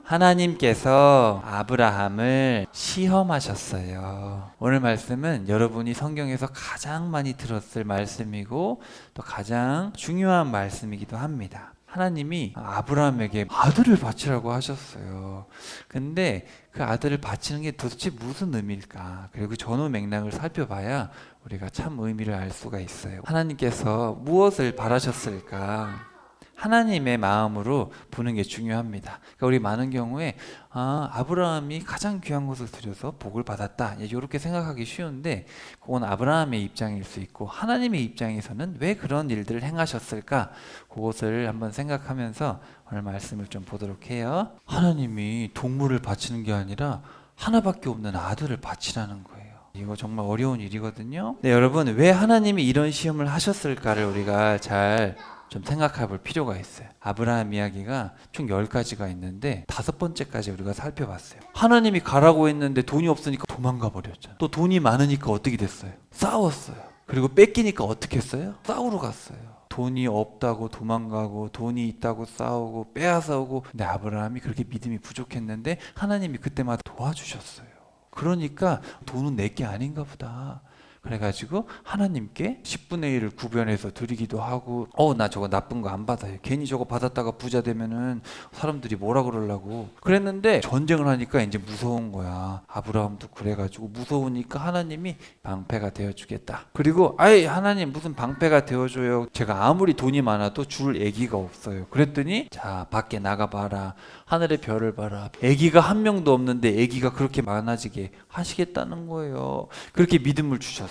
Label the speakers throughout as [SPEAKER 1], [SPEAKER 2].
[SPEAKER 1] 하나님께서 아브라함을 시험하셨어요. 오늘 말씀은 여러분이 성경에서 가장 많이 들었을 말씀이고 또 가장 중요한 말씀이기도 합니다. 하나님이 아브라함에게 아들을 바치라고 하셨어요. 근데 그 아들을 바치는 게 도대체 무슨 의미일까? 그리고 전후 맥락을 살펴봐야 우리가 참 의미를 알 수가 있어요. 하나님께서 무엇을 바라셨을까? 하나님의 마음으로 보는 게 중요합니다. 그러니까 우리 많은 경우에 아브라함이 가장 귀한 것을 드려서 복을 받았다 이렇게 생각하기 쉬운데 그건 아브라함의 입장일 수 있고 하나님의 입장에서는 왜 그런 일들을 행하셨을까? 그것을 한번 생각하면서 오늘 말씀을 좀 보도록 해요. 하나님이 동물을 바치는 게 아니라 하나밖에 없는 아들을 바치라는 거예요. 이거 정말 어려운 일이거든요. 네, 여러분 왜 하나님이 이런 시험을 하셨을까를 우리가 잘 좀 생각해 볼 필요가 있어요. 아브라함 이야기가 총 10가지가 있는데 5번째까지 우리가 살펴봤어요. 하나님이 가라고 했는데 돈이 없으니까 도망가 버렸잖아요. 또 돈이 많으니까 어떻게 됐어요? 싸웠어요. 그리고 뺏기니까 어떻게 했어요? 싸우러 갔어요. 돈이 없다고 도망가고 돈이 있다고 싸우고 빼앗아오고 근데 아브라함이 그렇게 믿음이 부족했는데 하나님이 그때마다 도와주셨어요. 그러니까 돈은 내게 아닌가 보다. 그래가지고 하나님께 10분의 1을 구별해서 드리기도 하고 나 저거 나쁜 거 안 받아요. 괜히 저거 받았다가 부자 되면은 사람들이 뭐라 그러려고 그랬는데 전쟁을 하니까 이제 무서운 거야. 아브라함도 그래가지고 무서우니까 하나님이 방패가 되어주겠다. 그리고 하나님 무슨 방패가 되어줘요. 제가 아무리 돈이 많아도 줄 애기가 없어요. 그랬더니 자 밖에 나가봐라. 하늘의 별을 봐라. 애기가 한 명도 없는데 애기가 그렇게 많아지게 하시겠다는 거예요. 그렇게 믿음을 주셨어요.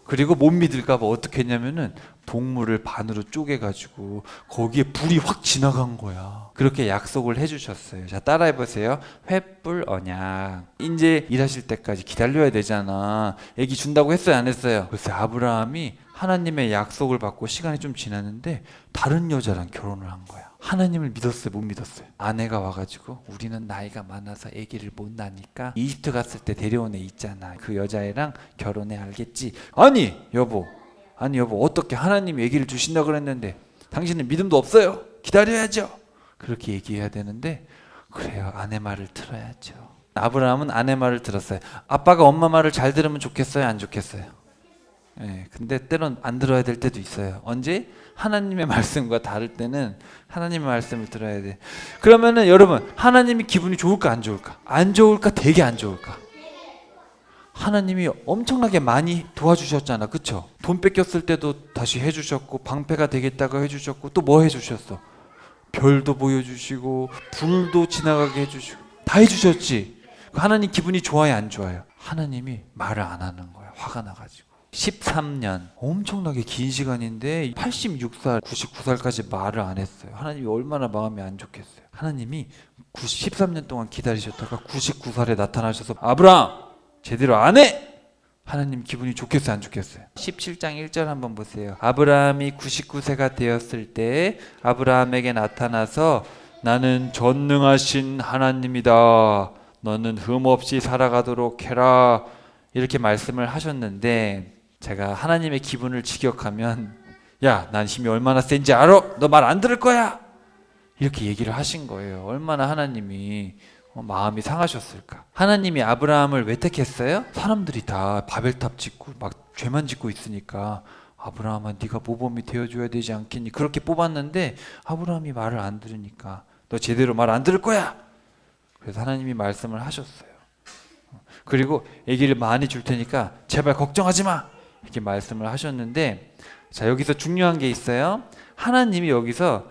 [SPEAKER 1] 그리고 못 믿을까봐 어떻게 했냐면은 동물을 반으로 쪼개가지고 거기에 불이 확 지나간 거야. 그렇게 약속을 해주셨어요. 자 따라해보세요. 횃불 언약. 이제 일하실 때까지 기다려야 되잖아. 애기 준다고 했어요 안 했어요? 그래서 아브라함이 하나님의 약속을 받고 시간이 좀 지났는데 다른 여자랑 결혼을 한 거야. 하나님을 믿었어요 못 믿었어요? 아내가 와가지고 우리는 나이가 많아서 아기를 못 낳으니까 이집트 갔을 때 데려온 애 있잖아. 그 여자애랑 결혼해 알겠지? 아니 여보 어떻게 하나님이 아기를 주신다 그랬는데 당신은 믿음도 없어요? 기다려야죠. 그렇게 얘기해야 되는데 그래요 아내 말을 들어야죠. 아브라함은 아내 말을 들었어요. 아빠가 엄마 말을 잘 들으면 좋겠어요 안 좋겠어요? 네, 근데 때론 안 들어야 될 때도 있어요. 언제? 하나님의 말씀과 다를 때는 하나님의 말씀을 들어야 돼. 그러면은 여러분 하나님이 기분이 좋을까 안 좋을까? 안 좋을까 되게 안 좋을까? 하나님이 엄청나게 많이 도와주셨잖아 그쵸? 돈 뺏겼을 때도 다시 해주셨고 방패가 되겠다고 해주셨고 또 뭐 해주셨어? 별도 보여주시고 불도 지나가게 해주시고 다 해주셨지. 하나님 기분이 좋아요 안 좋아요? 하나님이 말을 안 하는 거야. 화가 나가지고 13년 엄청나게 긴 시간인데 86살 99살까지 말을 안 했어요. 하나님이 얼마나 마음이 안 좋겠어요. 하나님이 13년 동안 기다리셨다가 99살에 나타나셔서 아브라함 제대로 안 해! 하나님 기분이 좋겠어요 안 좋겠어요? 17장 1절 한번 보세요. 아브라함이 99세가 되었을 때 아브라함에게 나타나서 나는 전능하신 하나님이다. 너는 흠없이 살아가도록 해라. 이렇게 말씀을 하셨는데 제가 하나님의 기분을 직역하면 야, 난 힘이 얼마나 센지 알아? 너 말 안 들을 거야? 이렇게 얘기를 하신 거예요. 얼마나 하나님이 마음이 상하셨을까? 하나님이 아브라함을 왜 택했어요? 사람들이 다 바벨탑 짓고 막 죄만 짓고 있으니까 아브라함아 네가 모범이 되어줘야 되지 않겠니? 그렇게 뽑았는데 아브라함이 말을 안 들으니까 너 제대로 말 안 들을 거야! 그래서 하나님이 말씀을 하셨어요. 그리고 아기를 많이 줄 테니까 제발 걱정하지 마! 이렇게 말씀을 하셨는데 자 여기서 중요한 게 있어요. 하나님이 여기서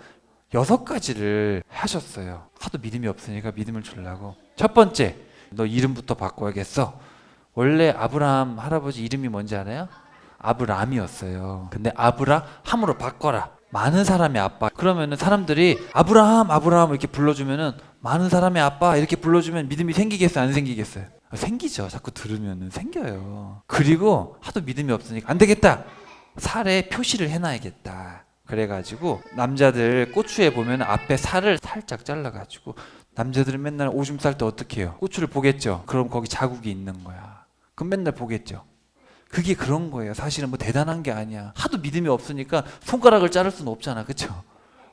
[SPEAKER 1] 6가지를 하셨어요. 하도 믿음이 없으니까 믿음을 주려고. 첫 번째, 너 이름부터 바꿔야겠어. 원래 아브라함 할아버지 이름이 뭔지 알아요? 아브람이었어요. 근데 아브라함으로 바꿔라. 많은 사람의 아빠. 그러면은 사람들이 아브라함 이렇게 불러주면은 많은 사람의 아빠 이렇게 불러주면 믿음이 생기겠어요 안 생기겠어요? 생기죠. 자꾸 들으면은 생겨요. 그리고 하도 믿음이 없으니까 안 되겠다. 살에 표시를 해놔야겠다. 그래가지고 남자들 고추에 보면 앞에 살을 살짝 잘라가지고 남자들은 맨날 오줌 쌀 때 어떻게 해요? 고추를 보겠죠. 그럼 거기 자국이 있는 거야. 그럼 맨날 보겠죠. 그게 그런 거예요. 사실은 뭐 대단한 게 아니야. 하도 믿음이 없으니까 손가락을 자를 수는 없잖아. 그쵸?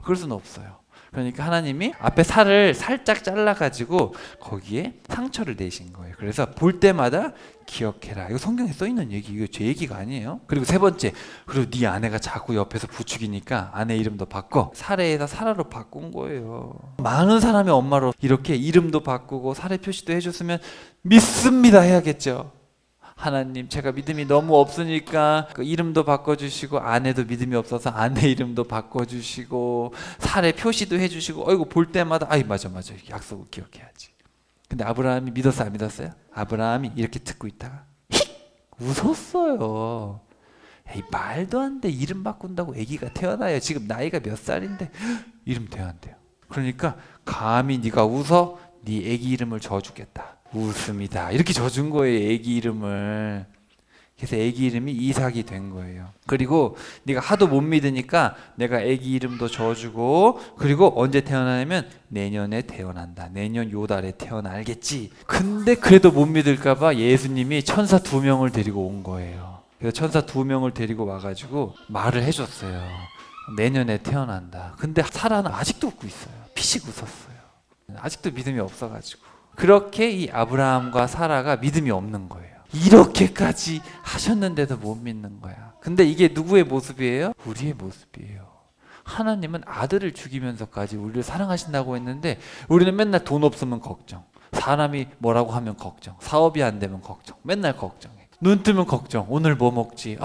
[SPEAKER 1] 그럴 수는 없어요. 그러니까 하나님이 앞에 살을 살짝 잘라가지고 거기에 상처를 내신 거예요. 그래서 볼 때마다 기억해라. 이거 성경에 써 있는 얘기, 이거 제 얘기가 아니에요. 그리고 세 번째, 그리고 네 아내가 자꾸 옆에서 부추기니까 아내 이름도 바꿔 사레에서 사라로 바꾼 거예요. 많은 사람이 엄마로 이렇게 이름도 바꾸고 사례 표시도 해줬으면 믿습니다 해야겠죠. 하나님, 제가 믿음이 너무 없으니까 그 이름도 바꿔주시고, 아내도 믿음이 없어서 아내 이름도 바꿔주시고, 사례 표시도 해주시고, 어이구 볼 때마다 아이 맞아 약속을 기억해야지. 근데 아브라함이 믿었어요, 안 믿었어요? 아브라함이 이렇게 듣고 있다가 휙 웃었어요. 에이 말도 안 돼. 이름 바꾼다고 아기가 태어나요. 지금 나이가 몇 살인데 이름 태어난대요. 그러니까 감히 네가 웃어? 네 아기 이름을 져주겠다. 웃음이다. 이렇게 져준 거예요, 아기 이름을. 그래서 아기 이름이 이삭이 된 거예요. 그리고 네가 하도 못 믿으니까 내가 아기 이름도 져주고, 그리고 언제 태어나냐면 내년에 태어난다. 내년 요 달에 태어나. 알겠지? 근데 그래도 못 믿을까 봐 예수님이 천사 2명을 데리고 온 거예요. 그래서 천사 2명을 데리고 와가지고 말을 해줬어요. 내년에 태어난다. 근데 사라는 아직도 웃고 있어요. 피식 웃었어요. 아직도 믿음이 없어가지고. 그렇게 이 아브라함과 사라가 믿음이 없는 거예요. 이렇게까지 하셨는데도 못 믿는 거야. 근데 이게 누구의 모습이에요? 우리의 모습이에요. 하나님은 아들을 죽이면서까지 우리를 사랑하신다고 했는데 우리는 맨날 돈 없으면 걱정, 사람이 뭐라고 하면 걱정, 사업이 안 되면 걱정, 맨날 걱정해. 눈 뜨면 걱정, 오늘 뭐 먹지?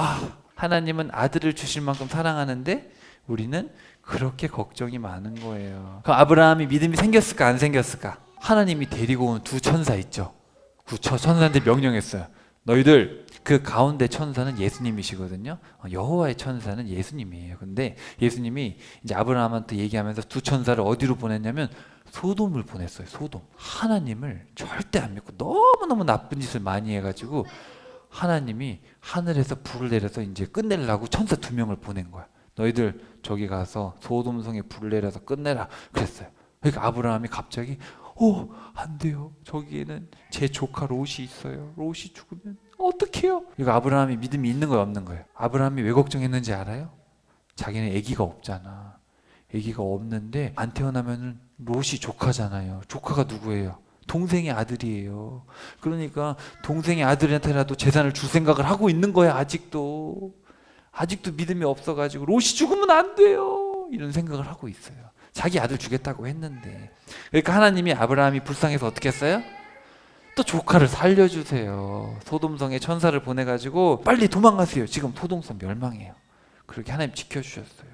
[SPEAKER 1] 하나님은 아들을 주실 만큼 사랑하는데 우리는 그렇게 걱정이 많은 거예요. 그럼 아브라함이 믿음이 생겼을까 안 생겼을까? 하나님이 데리고 온 2 천사 있죠. 그 천사한테 명령했어요. 너희들, 그 가운데 천사는 예수님이시거든요. 여호와의 천사는 예수님이에요. 근데 예수님이 이제 아브라함한테 얘기하면서 2 천사를 어디로 보냈냐면 소돔을 보냈어요. 소돔. 하나님을 절대 안 믿고 너무너무 나쁜 짓을 많이 해가지고 하나님이 하늘에서 불을 내려서 이제 끝내려고 천사 2명을 보낸 거야. 너희들 저기 가서 소돔성에 불을 내려서 끝내라 그랬어요. 그러니까 아브라함이 갑자기 안 돼요. 저기에는 제 조카 롯이 있어요. 롯이 죽으면 어떡해요? 이거 아브라함이 믿음이 있는 거예요, 없는 거예요? 아브라함이 왜 걱정했는지 알아요? 자기는 아기가 없잖아. 아기가 없는데 안 태어나면은 롯이 조카잖아요. 조카가 누구예요? 동생의 아들이에요. 그러니까 동생의 아들한테라도 재산을 줄 생각을 하고 있는 거야. 아직도 믿음이 없어가지고 롯이 죽으면 안 돼요. 이런 생각을 하고 있어요. 자기 아들 주겠다고 했는데. 그러니까 하나님이 아브라함이 불쌍해서 어떻게 했어요? 또 조카를 살려주세요. 소돔성에 천사를 보내가지고 빨리 도망가세요. 지금 소돔성 멸망해요. 그렇게 하나님 지켜주셨어요.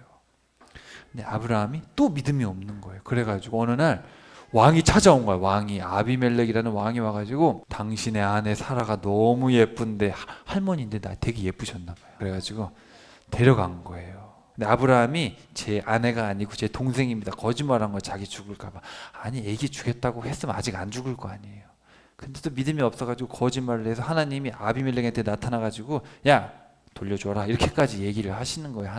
[SPEAKER 1] 근데 아브라함이 또 믿음이 없는 거예요. 그래가지고 어느 날 왕이 찾아온 거야. 왕이 아비멜렉이라는 왕이 와가지고 당신의 아내 사라가 너무 예쁜데, 할머니인데 나 되게 예쁘셨나 봐요. 그래가지고 데려간 거예요. 근데 아브라함이 제 아내가 아니고 제 동생입니다. 거짓말한 거, 자기 죽을까 봐. 아니, 애기 주겠다고 했으면 아직 안 죽을 거 아니에요. 근데 또 믿음이 없어가지고 거짓말을 해서 하나님이 아비멜렉한테 나타나가지고 야, 돌려줘라 이렇게까지 얘기를 하시는 거예요.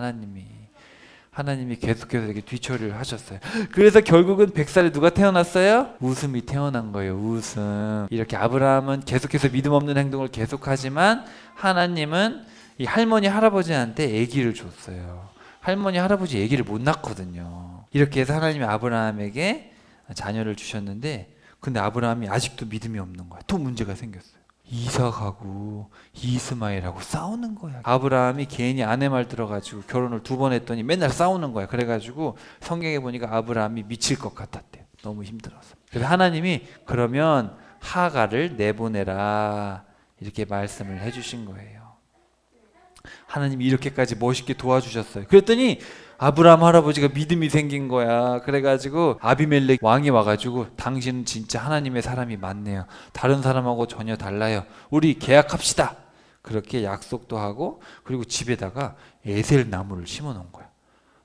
[SPEAKER 1] 하나님이 계속해서 이렇게 뒤처리를 하셨어요. 그래서 결국은 100살에 누가 태어났어요? 웃음이 태어난 거예요. 웃음. 이렇게 아브라함은 계속해서 믿음 없는 행동을 계속하지만 하나님은 이 할머니 할아버지한테 아기를 줬어요. 할머니 할아버지 아기를 못 낳거든요. 이렇게 해서 하나님이 아브라함에게 자녀를 주셨는데, 근데 아브라함이 아직도 믿음이 없는 거야. 또 문제가 생겼어요. 이삭하고 이스마엘하고 싸우는 거야. 아브라함이 괜히 아내 말 들어가지고 결혼을 2번 했더니 맨날 싸우는 거야. 그래가지고 성경에 보니까 아브라함이 미칠 것 같았대요. 너무 힘들어서. 그래서 하나님이 그러면 하갈을 내보내라 이렇게 말씀을 해주신 거예요. 하나님이 이렇게까지 멋있게 도와주셨어요. 그랬더니 아브라함 할아버지가 믿음이 생긴 거야. 그래가지고 아비멜렉 왕이 와가지고 당신은 진짜 하나님의 사람이 맞네요. 다른 사람하고 전혀 달라요. 우리 계약합시다. 그렇게 약속도 하고, 그리고 집에다가 에셀 나무를 심어 놓은 거야.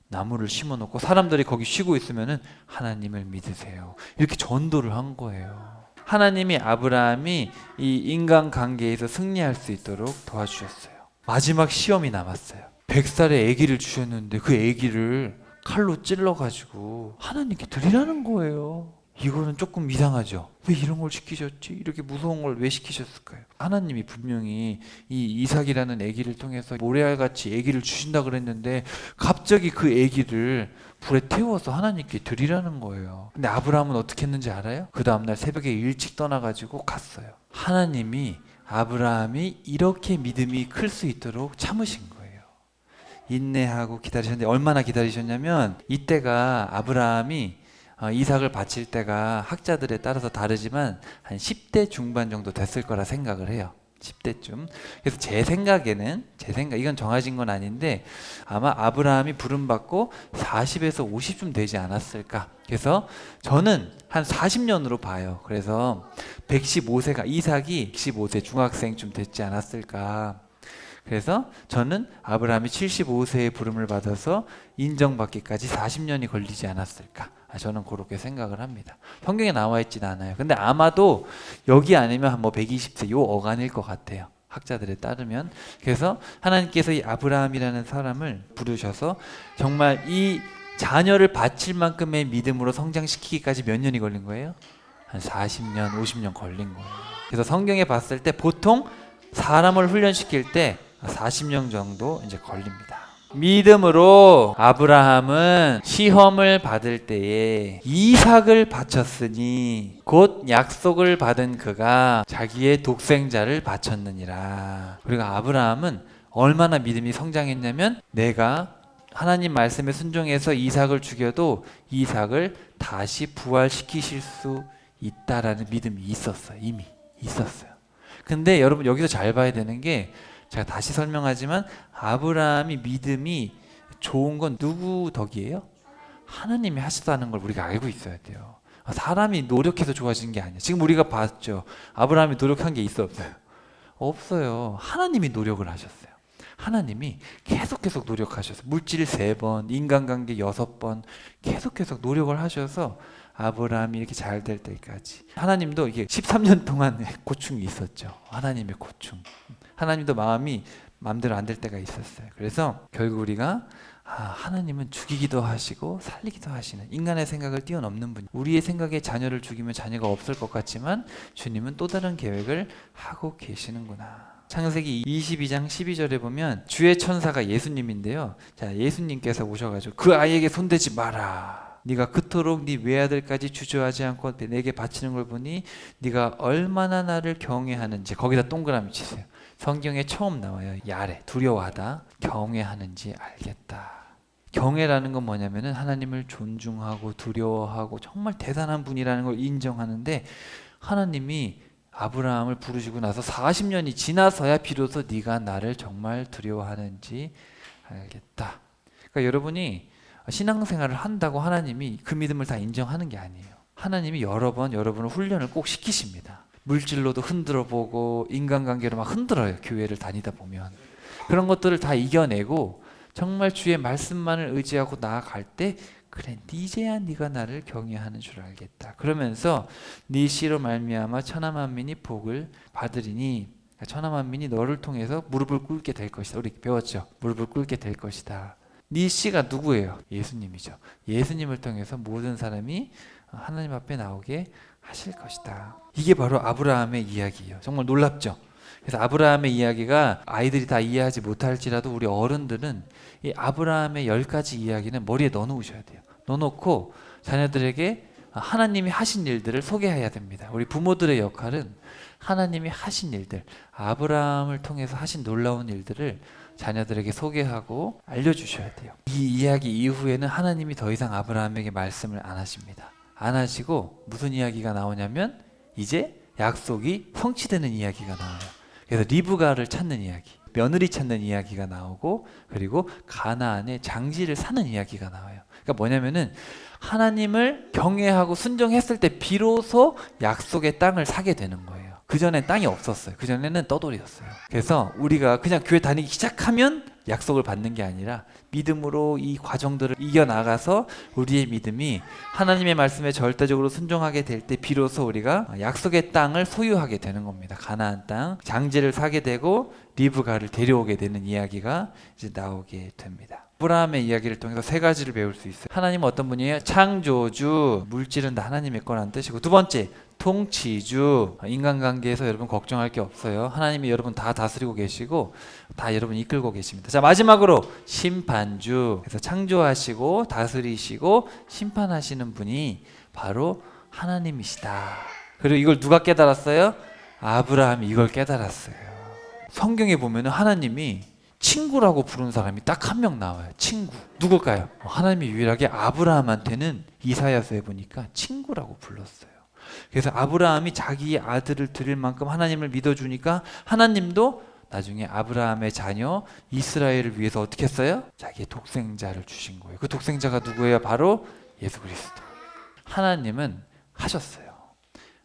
[SPEAKER 1] 나무를 심어 놓고 사람들이 거기 쉬고 있으면은 하나님을 믿으세요. 이렇게 전도를 한 거예요. 하나님이 아브라함이 이 인간 관계에서 승리할 수 있도록 도와주셨어요. 마지막 시험이 남았어요. 100살의 아기를 주셨는데 그 아기를 칼로 찔러가지고 하나님께 드리라는 거예요. 이거는 조금 이상하죠. 왜 이런 걸 시키셨지? 이렇게 무서운 걸 왜 시키셨을까요? 하나님이 분명히 이 이삭이라는 아기를 통해서 모래알같이 아기를 주신다 그랬는데 갑자기 그 아기를 불에 태워서 하나님께 드리라는 거예요. 근데 아브라함은 어떻게 했는지 알아요? 그 다음날 새벽에 일찍 떠나가지고 갔어요. 하나님이 아브라함이 이렇게 믿음이 클 수 있도록 참으신 거예요. 인내하고 기다리셨는데 얼마나 기다리셨냐면 이때가 아브라함이 이삭을 바칠 때가 학자들에 따라서 다르지만 한 10대 중반 정도 됐을 거라 생각을 해요. 10대쯤. 그래서 제 생각 이건 정해진 건 아닌데 아마 아브라함이 부름받고 40에서 50쯤 되지 않았을까. 그래서 저는 한 40년으로 봐요. 그래서 115세가 이삭이 115세 중학생쯤 됐지 않았을까. 그래서 저는 아브라함이 75세의 부름을 받아서 인정받기까지 40년이 걸리지 않았을까. 저는 그렇게 생각을 합니다. 성경에 나와 있진 않아요. 근데 아마도 여기 아니면 뭐 120세 요 어간일 것 같아요. 학자들에 따르면. 그래서 하나님께서 이 아브라함이라는 사람을 부르셔서 정말 이 자녀를 바칠 만큼의 믿음으로 성장시키기까지 몇 년이 걸린 거예요? 한 40년, 50년 걸린 거예요. 그래서 성경에 봤을 때 보통 사람을 훈련시킬 때 40년 정도 이제 걸립니다. 믿음으로 아브라함은 시험을 받을 때에 이삭을 바쳤으니 곧 약속을 받은 그가 자기의 독생자를 바쳤느니라. 그리고 아브라함은 얼마나 믿음이 성장했냐면 내가 하나님 말씀에 순종해서 이삭을 죽여도 이삭을 다시 부활시키실 수 있다라는 믿음이 있었어요. 이미 있었어요. 근데 여러분 여기서 잘 봐야 되는 게 제가 다시 설명하지만 아브라함이 믿음이 좋은 건 누구 덕이에요? 하나님이 하시다는 걸 우리가 알고 있어야 돼요. 사람이 노력해서 좋아지는 게 아니에요. 지금 우리가 봤죠. 아브라함이 노력한 게 있어 없어요? 없어요. 하나님이 노력을 하셨어요. 하나님이 계속 노력하셔서 물질 3번, 인간관계 6번 계속 노력을 하셔서 아브라함이 이렇게 잘 될 때까지 하나님도 이게 13년 동안 고충이 있었죠. 하나님의 고충. 하나님도 마음이 마음대로 안 될 때가 있었어요. 그래서 결국 우리가 하나님은 죽이기도 하시고 살리기도 하시는 인간의 생각을 뛰어넘는 분. 우리의 생각에 자녀를 죽이면 자녀가 없을 것 같지만 주님은 또 다른 계획을 하고 계시는구나. 창세기 22장 12절에 보면 주의 천사가 예수님인데요. 자, 예수님께서 오셔가지고 그 아이에게 손대지 마라. 네가 그토록 네 외아들까지 주저하지 않고 내게 바치는 걸 보니 네가 얼마나 나를 경외하는지. 거기다 동그라미 치세요. 성경에 처음 나와요. 야레, 두려워하다, 경외하는지 알겠다. 경외라는 건 뭐냐면은 하나님을 존중하고 두려워하고 정말 대단한 분이라는 걸 인정하는데 하나님이 아브라함을 부르시고 나서 40년이 지나서야 비로소 네가 나를 정말 두려워하는지 알겠다. 그러니까 여러분이 신앙생활을 한다고 하나님이 그 믿음을 다 인정하는 게 아니에요. 하나님이 여러 번 여러분을 훈련을 꼭 시키십니다. 물질로도 흔들어 보고 인간관계로 막 흔들어요. 교회를 다니다 보면. 그런 것들을 다 이겨내고 정말 주의 말씀만을 의지하고 나아갈 때 그래 이제야 네가 나를 경외하는 줄 알겠다. 그러면서 네 씨로 말미암아 천하 만민이 복을 받으리니 천하 만민이 너를 통해서 무릎을 꿇게 될 것이다. 우리 배웠죠? 무릎을 꿇게 될 것이다. 네 씨가 누구예요? 예수님이죠. 예수님을 통해서 모든 사람이 하나님 앞에 나오게 하실 것이다. 이게 바로 아브라함의 이야기예요. 정말 놀랍죠? 그래서 아브라함의 이야기가 아이들이 다 이해하지 못할지라도 우리 어른들은 이 아브라함의 10가지 이야기는 머리에 넣어놓으셔야 돼요. 넣어놓고 자녀들에게 하나님이 하신 일들을 소개해야 됩니다. 우리 부모들의 역할은 하나님이 하신 일들, 아브라함을 통해서 하신 놀라운 일들을 자녀들에게 소개하고 알려주셔야 돼요. 이 이야기 이후에는 하나님이 더 이상 아브라함에게 말씀을 안 하십니다. 안 하시고 무슨 이야기가 나오냐면 이제 약속이 성취되는 이야기가 나와요. 그래서 리브가를 찾는 이야기, 며느리 찾는 이야기가 나오고 그리고 가나안의 장지를 사는 이야기가 나와요. 그러니까 뭐냐면은 하나님을 경외하고 순종했을 때 비로소 약속의 땅을 사게 되는 거예요. 그전엔 땅이 없었어요. 그전에는 떠돌이였어요. 그래서 우리가 그냥 교회 다니기 시작하면 약속을 받는 게 아니라 믿음으로 이 과정들을 이겨나가서 우리의 믿음이 하나님의 말씀에 절대적으로 순종하게 될 때 비로소 우리가 약속의 땅을 소유하게 되는 겁니다. 가나안 땅, 장지를 사게 되고 리브가를 데려오게 되는 이야기가 이제 나오게 됩니다. 아브라함의 이야기를 통해서 3가지를 배울 수 있어요. 하나님은 어떤 분이에요? 창조주, 물질은 다 하나님의 거라는 뜻이고 두 번째, 통치주. 인간관계에서 여러분 걱정할 게 없어요. 하나님이 여러분 다 다스리고 계시고 다 여러분 이끌고 계십니다. 자, 마지막으로 심판주. 그래서 창조하시고 다스리시고 심판하시는 분이 바로 하나님이시다. 그리고 이걸 누가 깨달았어요? 아브라함이 이걸 깨달았어요. 성경에 보면은 하나님이 친구라고 부르는 사람이 딱 한 명 나와요. 친구. 누굴까요? 하나님이 유일하게 아브라함한테는 이사야서에 보니까 친구라고 불렀어요. 그래서 아브라함이 자기 아들을 드릴 만큼 하나님을 믿어주니까 하나님도 나중에 아브라함의 자녀 이스라엘을 위해서 어떻게 했어요? 자기의 독생자를 주신 거예요. 그 독생자가 누구예요? 바로 예수 그리스도. 하나님은 하셨어요.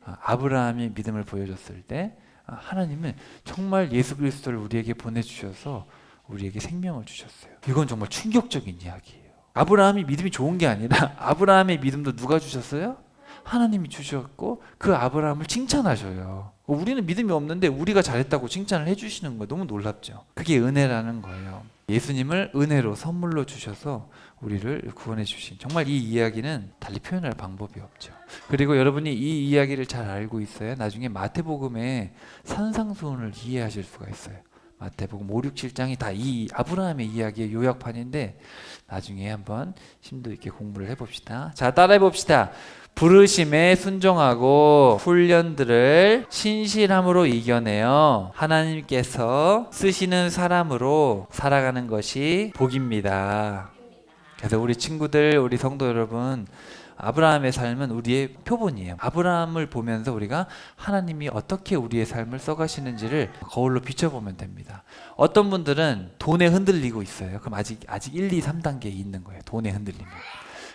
[SPEAKER 1] 아브라함이 믿음을 보여줬을 때 하나님은 정말 예수 그리스도를 우리에게 보내주셔서 우리에게 생명을 주셨어요. 이건 정말 충격적인 이야기예요. 아브라함이 믿음이 좋은 게 아니라 아브라함의 믿음도 누가 주셨어요? 하나님이 주셨고 그 아브라함을 칭찬하셔요. 우리는 믿음이 없는데 우리가 잘했다고 칭찬을 해주시는 거 너무 놀랍죠. 그게 은혜라는 거예요. 예수님을 은혜로 선물로 주셔서 우리를 구원해 주신, 정말 이 이야기는 달리 표현할 방법이 없죠. 그리고 여러분이 이 이야기를 잘 알고 있어야 나중에 마태복음의 산상수훈을 이해하실 수가 있어요. 마태복음 5, 6, 7장이 다 이 아브라함의 이야기의 요약판인데 나중에 한번 심도 있게 공부를 해봅시다. 자, 따라해 봅시다. 부르심에 순종하고 훈련들을 신실함으로 이겨내어 하나님께서 쓰시는 사람으로 살아가는 것이 복입니다. 그래서 우리 친구들, 우리 성도 여러분, 아브라함의 삶은 우리의 표본이에요. 아브라함을 보면서 우리가 하나님이 어떻게 우리의 삶을 써가시는지를 거울로 비춰보면 됩니다. 어떤 분들은 돈에 흔들리고 있어요. 그럼 아직 1, 2, 3단계에 있는 거예요. 돈에 흔들리면.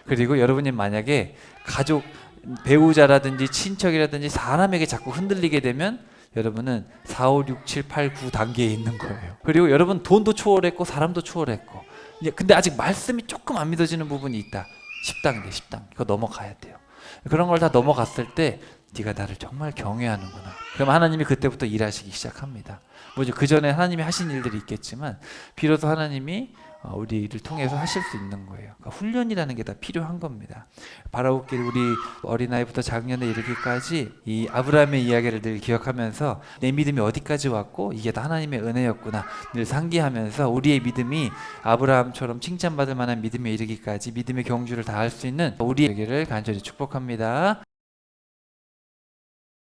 [SPEAKER 1] 그리고 여러분이 만약에 가족, 배우자라든지 친척이라든지 사람에게 자꾸 흔들리게 되면 여러분은 4, 5, 6, 7, 8, 9 단계에 있는 거예요. 그리고 여러분 돈도 초월했고 사람도 초월했고 근데 아직 말씀이 조금 안 믿어지는 부분이 있다. 10단계, 10단계. 그거 넘어가야 돼요. 그런 걸 다 넘어갔을 때 네가 나를 정말 경외하는구나. 그럼 하나님이 그때부터 일하시기 시작합니다. 뭐죠? 그 전에 하나님이 하신 일들이 있겠지만 비로소 하나님이 우리를 통해서 하실 수 있는 거예요. 그러니까 훈련이라는 게 다 필요한 겁니다. 바라보길 우리 어린아이부터 작년에 이르기까지 이 아브라함의 이야기를 늘 기억하면서 내 믿음이 어디까지 왔고 이게 다 하나님의 은혜였구나 늘 상기하면서 우리의 믿음이 아브라함처럼 칭찬받을 만한 믿음에 이르기까지 믿음의 경주를 다할 수 있는 우리에게를 간절히 축복합니다.